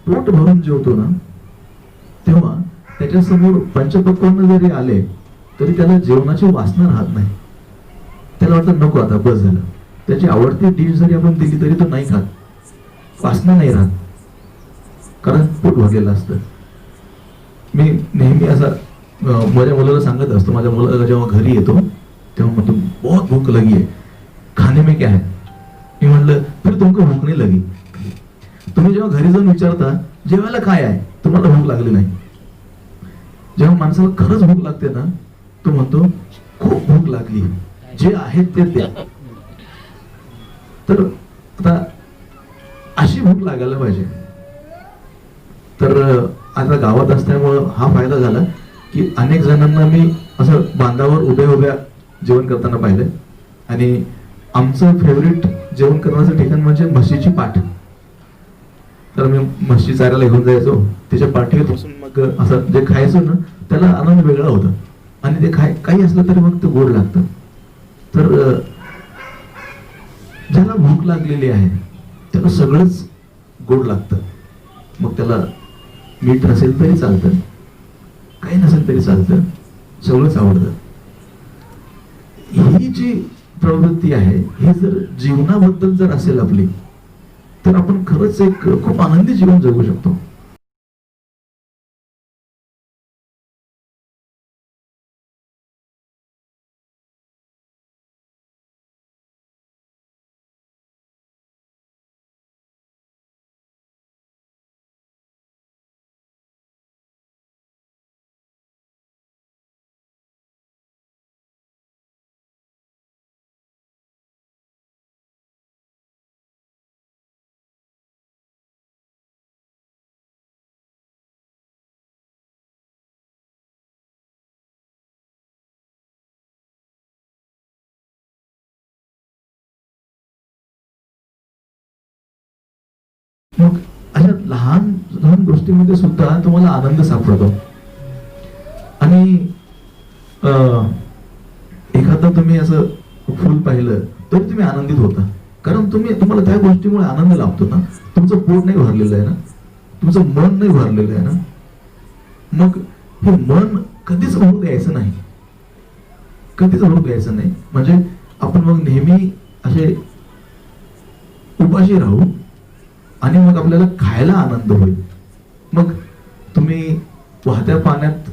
पोट भरून जेवतो ना तेव्हा त्याच्यासमोर पंचपक्वान्न जरी आले तरी त्याला जेवणाची वासना राहत नाही. त्याला वाटतं नको आता बस झालं. त्याची आवडती डिश जरी आपण दिली तरी तो नाही खात, वासना नाही राहत, कारण पोट भरलेलं असतं. मी नेहमी असा माझ्या मुलाला सांगत असतो, माझ्या मुलाला जेव्हा घरी येतो तेव्हा म्हणतो बहुत भूक लगी है, खाने में क्या है. मी म्हटलं फिर तुमको भूक नाही लगी. तुम्ही जेव्हा घरी जाऊन विचारता जेवायला काय आहे, तुम्हाला भूक लागली नाही. जेव्हा माणसाला खरंच भूक लागते ना तो म्हणतो खूप भूक लागली, जे आहे ते द्या. तर आता अशी भूक लागायला पाहिजे. तर आता गावात असल्यामुळं हा फायदा झाला की अनेक जणांना मी असं बांधावर उभ्या जेवण करताना पाहिलं. आणि आमचं फेवरेट जेवण करण्याचं ठिकाण म्हणजे म्हशीची पाठ. तर मी म्हशी चारायला घेऊन जायचो, त्याच्या पाठीवर बसून मग असं जे खायचो ना त्याला आनंद वेगळा होता. आणि ते काही असलं तरी मग ते गोड लागतं. तर ज्याला भूक लागलेली आहे त्याला सगळंच गोड लागतं. मग त्याला मीठ नसेल तरी चालतं, काही नसेल तरी चालतं, सगळंच आवडतं. ही जी प्रवृत्ती आहे ही जर जीवनाबद्दल जर असेल आपली तर आपण खरंच एक खूप आनंदी जीवन जगू शकतो. मग अशा लहान लहान गोष्टीमध्ये सुद्धा तुम्हाला आनंद सापडतो. आणि एखादं तुम्ही असं फुल पाहिलं तरी तुम्ही आनंदित होता, कारण तुम्हाला त्या गोष्टीमुळे आनंद लाभतो ना. तुमचं पोट नाही भरलेलं आहे ना, तुमचं मन नाही भरलेलं आहे ना. मग हे मन कधीच भरू द्यायचं नाही, कधीच भरू द्यायचं नाही. म्हणजे आपण मग नेहमी असे उपाशी राहू आणि मग आपल्याला खायला आनंद होईल. मग तुम्ही वाहत्या पाण्यात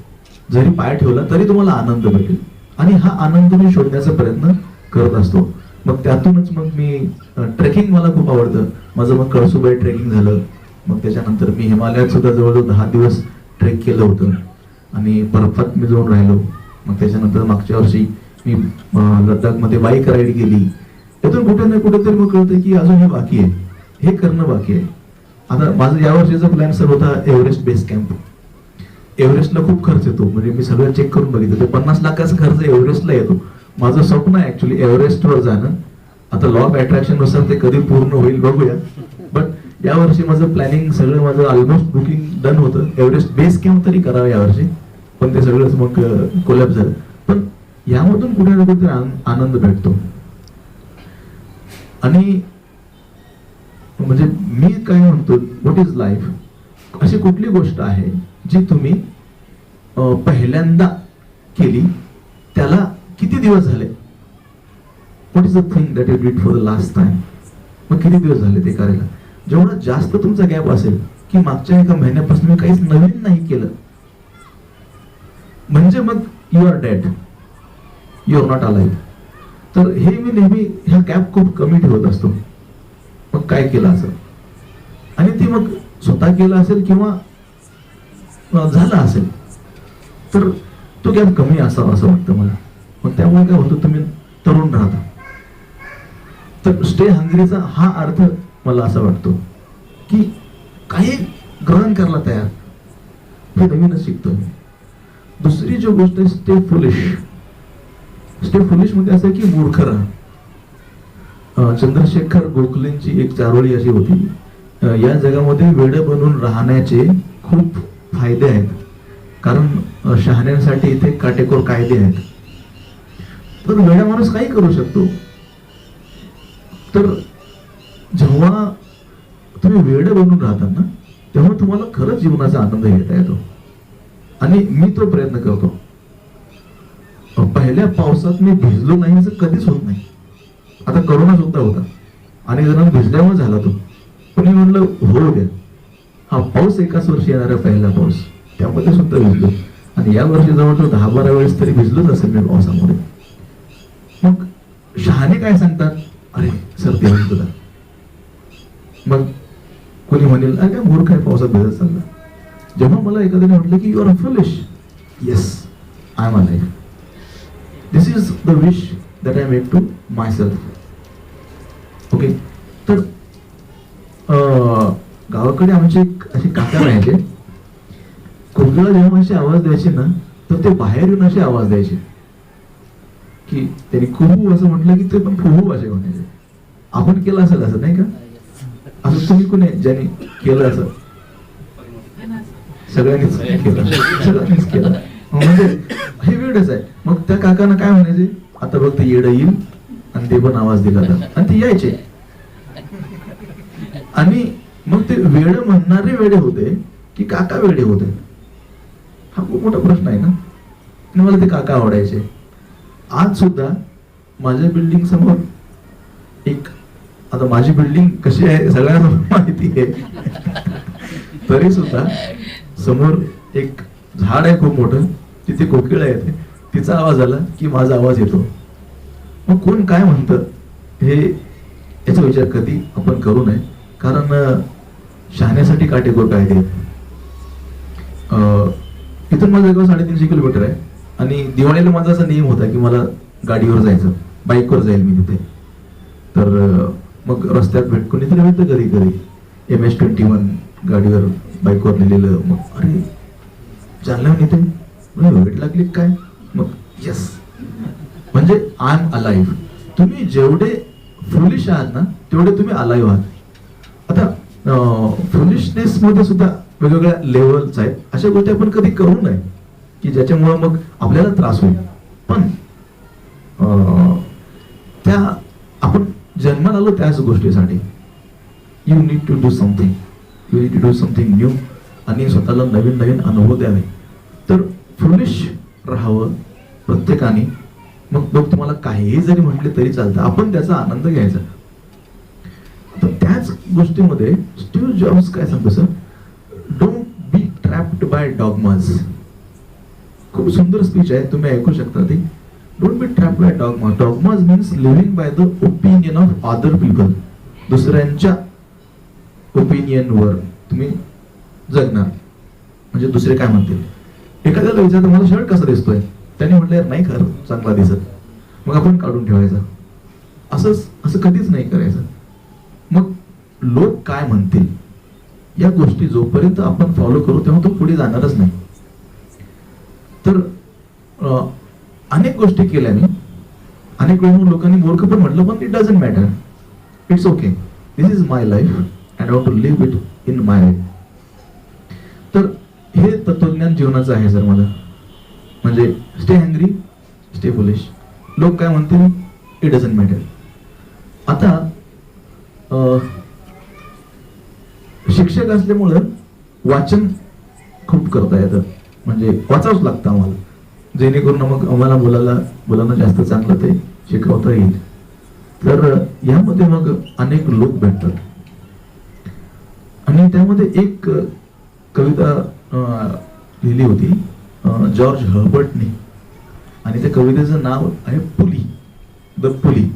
जरी पाय ठेवला तरी तुम्हाला आनंद भेटेल, आणि हा आनंद मी शोधण्याचा प्रयत्न करत असतो. मग त्यातूनच मग मी ट्रेकिंग मला खूप आवडतं. माझं मग कळसुबाई ट्रेकिंग झालं, मग त्याच्यानंतर मी हिमालयात सुद्धा जवळजवळ 10 दिवस ट्रेक केलं होतं आणि बर्फात मी जाऊन राहिलो. मग त्याच्यानंतर मागच्या वर्षी मी लडाखमध्ये बाईक राईड केली. यातून कुठे ना कुठेतरी मग कळतं की अजून हे बाकी आहे, हे करणं बाकी आहे. आता माझं या वर्षीचा प्लॅन सर होता एव्हरेस्ट बेस कॅम्प. एव्हरेस्टला खूप खर्च येतो, म्हणजे मी सगळं चेक करून बघितलं तर 50 लाखाचा खर्च एव्हरेस्टला येतो. माझं स्वप्न आहे ऍक्च्युली एव्हरेस्टवर जाणं. आता लॉ ऑफ अट्रॅक्शन नुसार ते कधी पूर्ण होईल बघूया. बट या वर्षी माझं प्लॅनिंग सगळं माझं ऑलमोस्ट बुकिंग डन होतं. एव्हरेस्ट बेस कॅम्प तरी करावं यावर्षी, पण ते सगळंच मग कोलॅप्स झालं. पण यामधून कुठे ना कुठे आनंद भेटतो. आणि म्हणजे मी काय म्हणतो, व्हॉट इज लाईफ, अशी कुठली गोष्ट आहे जी तुम्ही पहिल्यांदा केली, त्याला किती दिवस झाले? What is the thing that you did for the last time. मग किती दिवस झाले ते करायला? जेवढा जास्त तुमचा गॅप असेल की मागच्या एका महिन्यापासून मी काहीच नवीन नाही केलं, म्हणजे मग you are dead, you are not alive. तर हे मी नेहमी ह्या गॅप खूप कमी ठेवत असतो. मग काय केलं असं, आणि ती मग स्वतः केलं असेल किंवा झालं असेल तर तो गॅप कमी असावा असं वाटतं मला. मग त्यामुळे काय होतं, तुम्ही तरुण राहता. तर स्टे हंग्रीचा हा अर्थ मला असा वाटतो की काही ग्रहण करायला तयार, हे नवीनच शिकतो मी. दुसरी जो गोष्ट आहे स्टे फुलिश. स्टे फुलिश म्हणजे असं की मूर्ख राहा. चंद्रशेखर गोखलेंची एक चारोळी अशी होती, या जगामध्ये वेड बनून राहण्याचे खूप फायदे आहेत, कारण शहाण्यांसाठी इथे काटेकोर कायदे आहेत. तर वेडा माणूस काही करू शकतो. तर जेव्हा तुम्ही वेड बनून राहता ना, तेव्हा तुम्हाला खरंच जीवनाचा आनंद घेता येतो. आणि मी तो प्रयत्न करतो. पहिल्या पावसात मी भिजलो नाही असं कधीच होत नाही. आता करोना सुद्धा होता आणि जणांना भिजल्यामुळे झाला तो, पण मी म्हणलं होऊ द्या, हा पाऊस एकाच वर्षी येणारा पहिला पाऊस, त्यामध्ये सुद्धा भिजलो. आणि या वर्षी जवळजवळ 10-12 वेळेस तरी भिजलोच असेल मी पावसामध्ये. मग शहाणे काय सांगतात, अरे सर्दी होईल तुला. मग कोणी म्हणेल अरे काय मूर्ख आहे पावसात भिजत चालला. जेव्हा मला एखाद्याने म्हटलं की you are foolish, yes I am alive. This is the wish that I make to myself. Okay. तर गावाकडे आमचे असे काका राहायचे. कोकिळा जेव्हा अशी आवाज द्यायची ना, तर ते बाहेर येऊन असे आवाज द्यायचे की त्यांनी कुहू असं म्हटलं की ते पण फुहू असे म्हणायचे. आपण केलं असेल असं नाही का? असं तुम्ही कोणी ज्यांनी केलं असं? सगळ्यांनीच केलं, सगळ्यांनीच केलं. म्हणजे हे वेळच आहे. मग त्या काकांना काय म्हणायचे, आता बघ ते येडं येईल, आणि ते पण आवाज दिला तर, आणि ते यायचे. आणि मग ते वेड म्हणणारे वेडे होते की काका वेडे होते, हा खूप मोठा प्रश्न आहे ना. आणि मला ते काका आवडायचे. आज सुद्धा माझ्या बिल्डिंग समोर एक, आता माझी बिल्डिंग कशी आहे सगळ्यांना माहिती आहे, तरी सुद्धा समोर एक झाड आहे खूप मोठं, तिथे कोकिळा येते, तिचा आवाज आला की माझा आवाज येतो. मग कोण काय म्हणतं हे याचा विचार कधी आपण करू नये, कारण शहाण्यासाठी काटेकोर कायदे आहेत. इथून माझं गाव 350 किलोमीटर आहे, आणि दिवाळीला माझा असा नियम होता की मला गाडीवर जायचं, बाईकवर जाईल मी तिथे. तर मग रस्त्यात कोणीतरी भेटतं कधी कधी MS-21 गाडीवर बाईकवर नेलेलं. मग अरे जाणलं मी ते वेट लागली काय, मग यस, म्हणजे आय एम अलाइव्ह. तुम्ही जेवढे फुलिश आहात ना, तेवढे तुम्ही अलाइव्ह आहात. आता फुलिशनेस मध्ये सुद्धा वेगवेगळ्या लेवल्स आहेत. अशा गोष्टी आपण कधी करू नये की ज्याच्यामुळे मग आपल्याला त्रास होईल. पण त्या आपण जन्माला आलो त्याच गोष्टीसाठी. You need to do something, you need to do something new, आणि स्वतःला नवीन नवीन अनुभव द्यावे. तर फुलिश राहावं प्रत्येकाने. मग लोक तुम्हाला काहीही जरी म्हटले तरी चालतं, आपण त्याचा आनंद घ्यायचा. तर त्याच गोष्टीमध्ये स्टीव्ह जॉब्स काय सांगतो sir, don't be trapped by dogmas. खूप सुंदर स्पीच आहे, तुम्ही ऐकू शकता ती. Don't be trapped by dogmas. Dogmas means living by the opinion of other people. दुसऱ्यांच्या ओपिनियनवर तुम्ही जगणार. म्हणजे दुसरे काय म्हणतील. एखाद्याला विचारतं मला शर्ट कसा दिसतोय, त्याने म्हटलं यार नाही खरं चांगला दिसत, मग आपण काढून ठेवायचं. असं कधीच नाही करायचं. मग लोक काय म्हणतील या गोष्टी जोपर्यंत आपण फॉलो करू तेव्हा तो पुढे जाणारच नाही. तर अनेक गोष्टी केल्या मी. अनेक वेळेस लोकांनी मूर्ख पण म्हटलं, पण it doesn't matter, it's okay, this is my life and I want to live it in my way. तर हे तत्वज्ञान जीवनाचं आहे सर मला. म्हणजे स्टे हँग्री, स्टे फुलिश. लोक काय म्हणतील इट डझंट मॅटर. आता शिक्षक असल्यामुळं वाचन खूप करता येतं. म्हणजे वाचावंच लागतं आम्हाला, जेणेकरून मग आम्हाला मुलांना जास्त चांगलं ते शिकवता येईल. तर यामध्ये मग अनेक लोक भेटतात. आणि त्यामध्ये एक कविता लिहिली होती जॉर्ज हर्बर्टने, आणि त्या कवितेचं नाव आहे पुली, द पुली.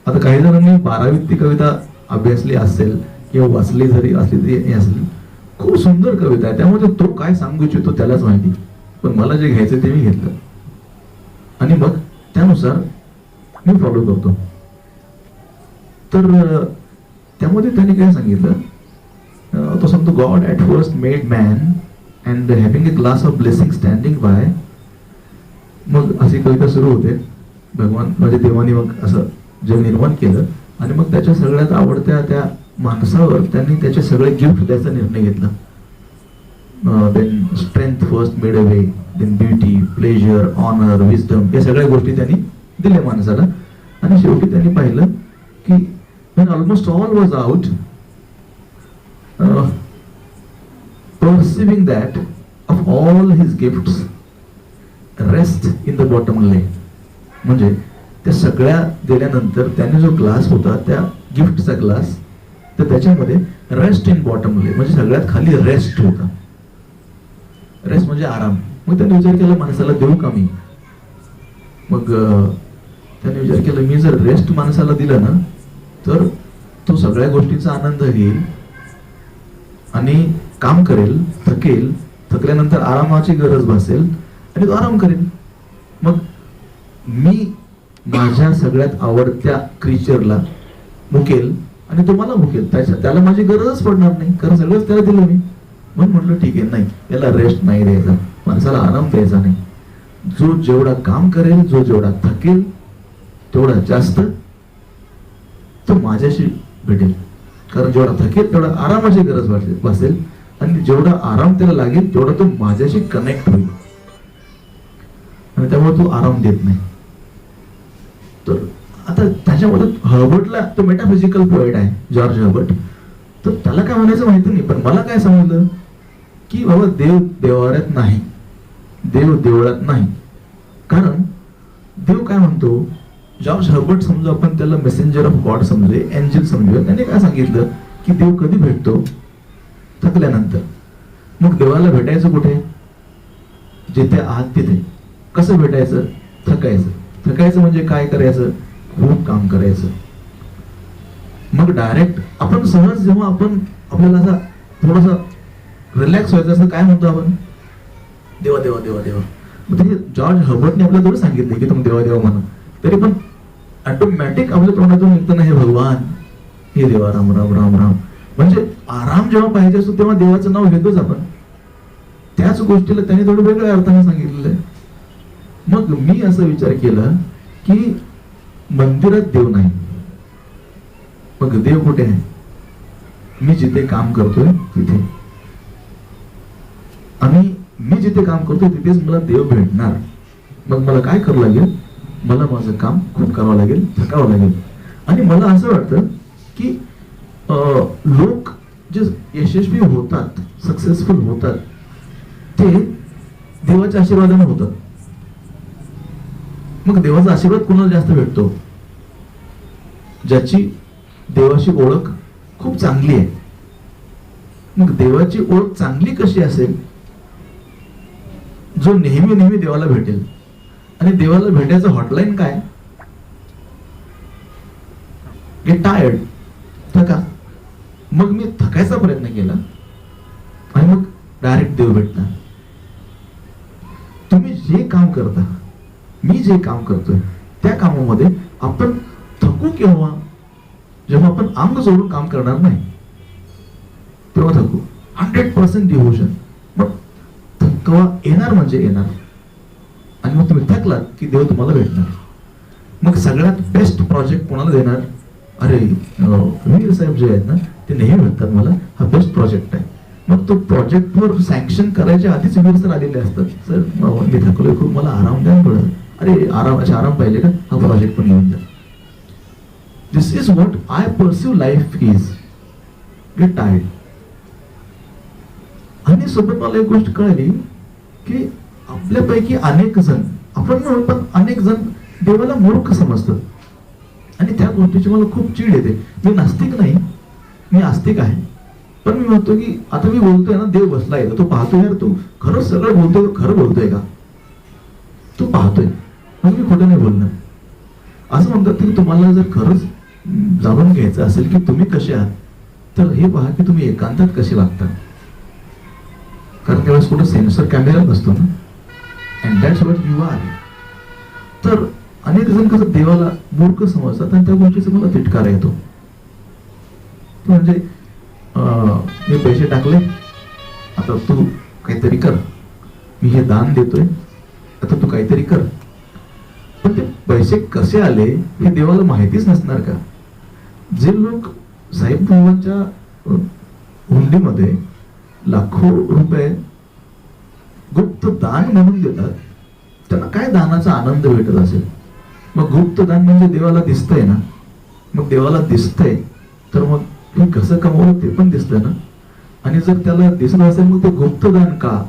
आता काही जणांनी 12वीत ती कविता अभ्यासली असेल किंवा वाचली जरी असली तरी हे असेल. खूप सुंदर कविता आहे. त्यामध्ये तो काय सांगू इच्छितो त्यालाच माहिती, पण मला जे घ्यायचं ते मी घेतलं आणि मग त्यानुसार मी फॉलो करतो. तर त्यामध्ये त्याने काय सांगितलं, तो सांगतो God at first made man and having a glass of blessing standing by. मग अशी कविता सुरू होते. भगवान म्हणजे देवाने मग असं जग निर्माण केलं आणि मग त्याच्या सगळ्यात आवडत्या त्या माणसावर त्यांनी त्याचे सगळे गिफ्ट द्यायचा निर्णय घेतला. Then strength first made a way, then beauty, pleasure, honour, wisdom, या सगळ्या गोष्टी त्यांनी दिल्या माणसाला. आणि शेवटी त्यांनी पाहिलं की when almost all was out, perceiving that of all his gifts rest in the bottom lay. म्हणजे त्या सगळ्या दिल्यानंतर त्याने जो ग्लास होता त्या गिफ्टचा ग्लास, तर त्याच्यामध्ये रेस्ट इन बॉटम ले म्हणजे सगळ्यात खाली रेस्ट होता. रेस्ट म्हणजे आराम. मग त्याने विचार केला माणसाला देऊ का मी. मग त्याने विचार केला मी जर रेस्ट माणसाला दिला ना तर तो सगळ्या गोष्टींचा आनंद घेईल आणि काम करेल, थकेल, थकल्यानंतर आरामाची गरज भासेल आणि तो आराम करेल. मग मी माझ्या सगळ्यात आवडत्या क्रिएचरला मुकेल आणि तो मला मुकेल, त्याला माझी गरजच पडणार नाही, कारण सगळंच त्याला दिलं मी. मग म्हटलं ठीक आहे, नाही याला रेस्ट नाही द्यायचा, माणसाला आराम द्यायचा नाही. जो जेवढा काम करेल, जो जेवढा थकेल तेवढा जास्त तो माझ्याशी भेटेल, कारण जेवढा थकेल तेवढा आरामाची गरज भासेल आणि जेवढा आराम त्याला लागेल तेवढा तो माझ्याशी कनेक्ट होईल आणि त्यामुळे तो आराम देत नाही. तर आता त्याच्यामध्ये हर्बर्टला, तो मेटाफिजिकल पोएट आहे जॉर्ज हर्बर्ट, तर त्याला काय म्हणायचं माहिती नाही, पण मला काय समजलं की बाबा देव देवाऱ्यात नाही, देव देवळात नाही. कारण देव काय म्हणतो, जॉर्ज हर्बर्ट समजू आपण त्याला मेसेंजर ऑफ गॉड समजूया, एंजल समजूया. त्याने काय सांगितलं की देव कधी भेटतो, थकल्यानंतर. मग देवाला भेटायचं कुठे, जिथे आहात तिथे. कसं भेटायचं, थकायचं. थकायचं म्हणजे काय करायचं, खूप काम करायचं. मग डायरेक्ट आपण सहज जेव्हा आपण आपल्याला असा थोडासा रिलॅक्स व्हायचं असं काय म्हणतो आपण, देवा देवा देवा देवा. मग ते जॉर्ज हर्बर्टने आपल्याला थोडं सांगितलं की तुम्ही देवा देवा म्हणा, तरी पण ऑटोमॅटिक आपल्या तोंडातून निघतं ना हे भगवान, हे देवा, राम राम राम राम. म्हणजे आराम जेव्हा पाहिजे असतो तेव्हा देवाचं नाव घेतोच आपण. त्याच गोष्टीला त्याने थोडं वेगळ्या अर्थाने सांगितलेलं आहे. मग मी असा विचार केला की मंदिरात देव नाही, मग देव कुठे आहे. मी जिथे काम करतोय तिथे, आणि मी जिथे काम करतोय तिथेच मला देव भेटणार. मग मला काय करावं लागेल? मला माझं काम खूप करावं लागेल, थकावं लागेल. आणि मला असं वाटतं की लोक जे यशस्वी होतात, सक्सेसफुल होतात, ते देवाच्या आशीर्वादाने होतात. मग देवाचा आशीर्वाद कोणाला जास्त भेटतो? ज्याची देवाची ओळख खूप चांगली आहे. मग देवाची ओळख चांगली कशी असेल? जो नेहमी नेहमी देवाला भेटेल. आणि देवाला भेटायचं हॉटलाईन काय? गेट टायर्ड, थका. मग मी थकायचा प्रयत्न केला आणि मग डायरेक्ट देव भेटला. तुम्ही जे काम करता, मी जे काम करतोय त्या कामामध्ये आपण थकू केव्हा? जेव्हा आपण अंग जोडून काम करणार नाही तेव्हा थकू. 100% डिव्होशन. मग थकवा येणार म्हणजे येणार. आणि मग तुम्ही थकलात की देव तुम्हाला भेटणार. मग सगळ्यात बेस्ट प्रोजेक्ट कोणाला देणार? अरे वीर साहेब जे आहेत ना, ते नेहमी म्हणतात मला हा बेस्ट प्रोजेक्ट आहे. मग तो प्रोजेक्टवर सँक्शन करायच्या आधीच वीर सर आलेले असतात. सर मी थकलोय खूप, मला आराम द्या पडत. अरे आराम पाहिजे का? हा प्रोजेक्ट पण घेऊन जा. This is what I perceive life is. Get tired. आणि सोबत मला एक गोष्ट कळली की आपल्यापैकी अनेक जण, आपण म्हणून पण अनेक जण देवाला मूर्ख समजतात. आणि त्या गोष्टीची मला खूप चीड येते. मी नास्तिक नाही, मी आस्तिक आहे. पण मी म्हणतो की आता मी बोलतोय ना, देव बसला येतो, तो पाहतोय. यार तू खरंच सगळं बोलतोय, खरं बोलतोय का? तू पाहतोय, मग मी खोटं नाही बोलणार. असं म्हणतात की तुम्हाला जर खरंच जाणून घ्यायचं असेल की तुम्ही कसे आहात, तर हे पहा की तुम्ही एकांतात कसे वागता. कारण त्यावेळेस कुठं सेन्सर कॅमेरा नसतो ना. And that's what you are. तर अनेक जण कसं देवाला मूर्ख समजतात आणि त्या गोष्टीचा मला तिटकारा येतो. म्हणजे मी पैसे टाकले, आता तू काहीतरी कर. मी हे दान देतोय, आता तू काहीतरी कर. पण ते पैसे कसे आले हे देवाला माहितीच नसणार का? जे लोक साईबाबांच्या हुंडीमध्ये लाखो रुपये गुप्त दान म्हणून देतात, त्यांना काय दानाचा आनंद भेटत असेल? मग गुप्त दान म्हणजे देवाला दिसतंय ना. मग देवाला दिसतंय तर मग हे कसं कमवलं ते पण दिसतंय ना. आणि जर त्याला दिसत असेल मग ते गुप्त दान का?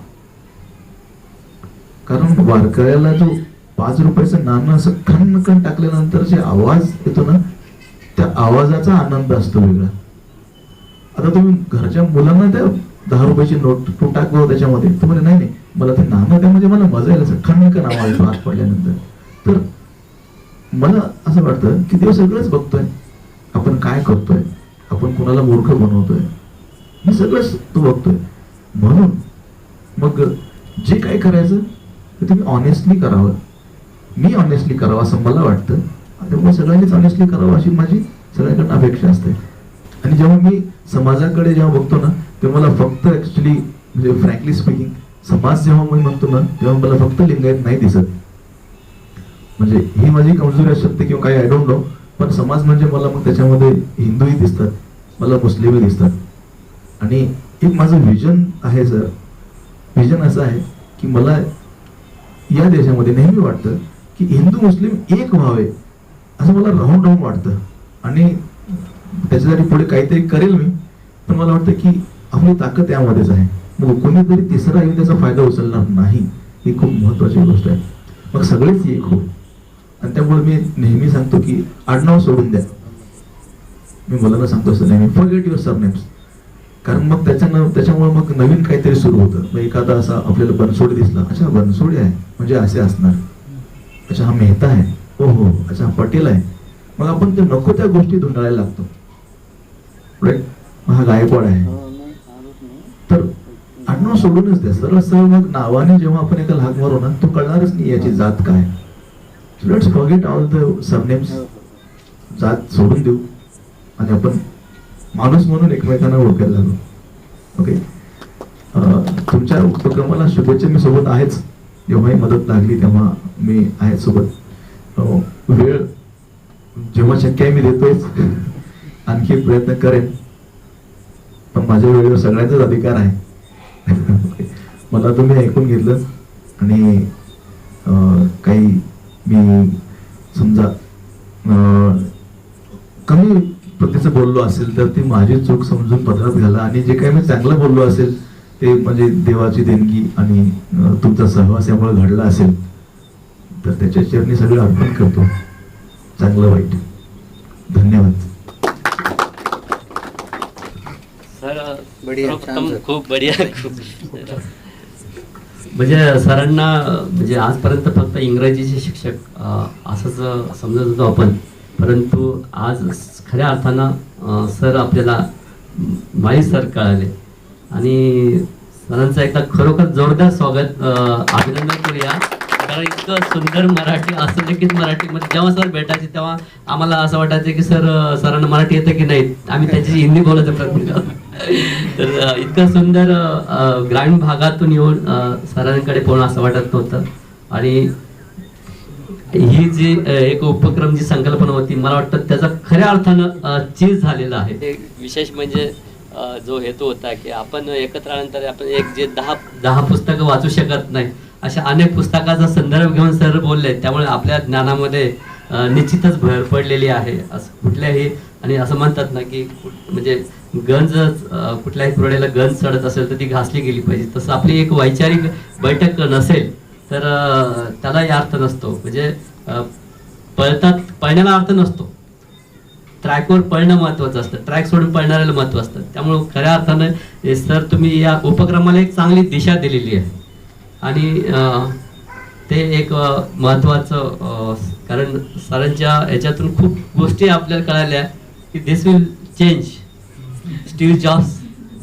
कारण वारकऱ्याला जो 5 रुपयाचं नाणं असं खणखण टाकल्यानंतर जे आवाज येतो ना, त्या आवाजाचा आनंद असतो वेगळा. आता तुम्ही घरच्या मुलांना त्या 10 रुपयाची नोट तू टाकव त्याच्यामध्ये, तर म्हणजे नाही मला ते नाणं त्या म्हणजे मला मजा येईल, असं खणखण आवाज हात पडल्यानंतर. तर मला असं वाटतं की देव सगळंच बघतोय. आपण काय करतोय, आपण कोणाला मूर्ख बनवतोय, हे सगळंच तो बघतोय. म्हणून मग जे काय करायचं ते तुम्ही ऑनेस्टली करावं. मी ऑनेस्टली करावं असं मला वाटतं. त्यामुळे सगळ्यांनीच ऑनेस्टली करावं अशी माझी सगळ्यांकडून अपेक्षा असते. आणि जेव्हा मी समाजाकडे जेव्हा बघतो ना, तेव्हा मला फक्त ऍक्च्युली म्हणजे फ्रँकली स्पीकिंग, समाज जेव्हा मी म्हणतो ना, तेव्हा मला फक्त लिंगायत नाही दिसत. म्हणजे ही माझी कमजोरी असू शकते किंवा काही, आय डोंट नो. पण समाज म्हणजे मला मग त्याच्यामध्ये हिंदूही दिसतात, मला मुस्लिमही दिसतात. आणि एक माझं व्हिजन आहे सर. व्हिजन असं आहे की मला या देशामध्ये नेहमी वाटतं की हिंदू मुस्लिम एक व्हावे, असं मला राहून राहून वाटतं. आणि त्याच्यासाठी पुढे काहीतरी करेल मी. पण मला वाटतं की आपली ताकद यामध्येच आहे. मग कोणीतरी तिसरा येऊन त्याचा फायदा उचलणार नाही, ही खूप महत्वाची गोष्ट आहे. मग सगळेच एक हो. आणि त्यामुळे मी नेहमी सांगतो की आडनाव सोडून द्या. मी मुलांना सांगतो असं नेहमी, फॉरगेट युअर सरनेम्स. कारण मग त्याच्यामुळे मग नवीन काहीतरी सुरू होतं. मग एखादा असा आपल्याला बनसोडे दिसला, अच्छा बनसोडे आहे म्हणजे असे असणार, अच्छा हा मेहता आहे, हो हो, अच्छा हा पटेल आहे. मग आपण ते नको त्या गोष्टी धुंडाळायला लागतो. राईट. हा गायकवाड आहे, तर आडनाव सोडूनच द्या. सरळ सरळ मग नावाने जेव्हा आपण एका हाक मारू ना, तो कळणारच नाही याची जात काय. Let's forget all the surnames. जात सोडून देऊ आणि आपण माणूस म्हणून एकमेकांना ओळखायला लागलो. ओके. तुमच्या उपक्रमाला शुभेच्छा. मी सोबत आहेच, जेव्हाही मदत लागली तेव्हा मी आहे सोबत. वेळ जेव्हा शक्य आहे मी देतोच, आणखी प्रयत्न करेन. पण माझ्या वेळेवर सगळ्यांचाच अधिकार आहे. मला तुम्ही ऐकून घेतलं आणि काही मी समजा कमी पद्धतीचं बोललो असेल तर ती माझी चूक समजून पदरात घाला, आणि जे काही मी चांगलं बोललो असेल ते म्हणजे देवाची देणगी आणि तुमचा सहवास यामुळे घडला असेल तर त्याच्या चरणी सगळं अर्पण करतो, चांगलं वाईट. धन्यवाद. सर बढिया, सर्वप्रथम छान सर. खूप बढिया, खूप म्हणजे सरांना म्हणजे आजपर्यंत फक्त इंग्रजीचे शिक्षक असंच समजत होतो आपण, परंतु आज खऱ्या अर्थानं सर आपल्याला माळी सर कळाले आणि सरांचं एकदा खरोखर जोरदार स्वागत अभिनंदन करूया. कारण इतकं सुंदर मराठी, असं लिखित मराठीमध्ये जेव्हा सर भेटायचे तेव्हा आम्हाला असं वाटायचं की सरांना मराठी येतं की नाही, आम्ही त्याची हिंदी बोलायचा प्रयत्न करतो. तर इतकं सुंदर ग्रामीण भागातून येऊन सरांकडे पोहणं असं वाटत नव्हतं. आणि ही जी एक उपक्रम, जी संकल्पना होती, मला वाटतं त्याचा खऱ्या अर्थानं चीज झालेला आहे. विशेष म्हणजे जो हेतू होता की आपण एकत्र आल्यानंतर आपण एक जे 10 पुस्तकं वाचू शकत नाही अशा अनेक पुस्तकाचा संदर्भ घेऊन सर बोलले, त्यामुळे आपल्या ज्ञानामध्ये निश्चितच भर पडलेली आहे. असं कुठल्याही, आणि असं म्हणतात ना की म्हणजे गंज कुठल्याही कुरड्याला गंज चढत असेल तर ती घासली गेली पाहिजे, तसं आपली एक वैचारिक बैठक नसेल तर त्यालाही अर्थ नसतो. म्हणजे पळण्याला अर्थ नसतो, ट्रॅकवर पळणं महत्वाचं असतं, ट्रॅक सोडून पळणाऱ्याला महत्व असतं. त्यामुळे खऱ्या अर्थानं सर तुम्ही या उपक्रमाला एक चांगली दिशा दिलेली आहे आणि ते एक महत्वाचं, कारण सरांच्या याच्यातून खूप गोष्टी आपल्याला कळाल्या की दिस विल चेंज. स्टीव्ह जॉब्स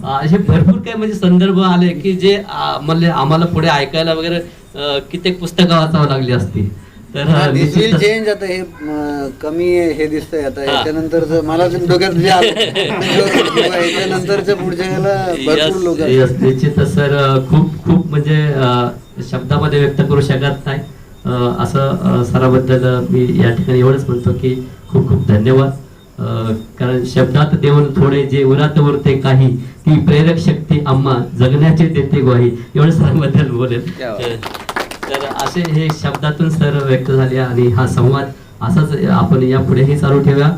असे भरपूर काही म्हणजे संदर्भ आले की जे म्हणजे आम्हाला पुढे ऐकायला वगैरे कित्येक पुस्तकं वाचावं लागली असती. तर चेंज आता हे कमी हे दिसतंय आता, याच्यानंतर मला डोक्यात जे आलं याच्यानंतरच्या पुढच्या याला भरपूर लोक निश्चितच सर खूप खूप म्हणजे शब्दामध्ये व्यक्त करू शकत नाही. असं सराबद्दल मी या ठिकाणी एवढंच म्हणतो की खूप खूप धन्यवाद. कारण शब्दात देऊन थोडे जे उरात उरते काही, ती प्रेरक शक्ती आम्हा जगण्याचे देते ग्वाही, एवढं सराबद्दल बोलेल. तर असे हे शब्दातून सर व्यक्त झाले आणि हा संवाद असाच आपण यापुढेही चालू ठेवूया.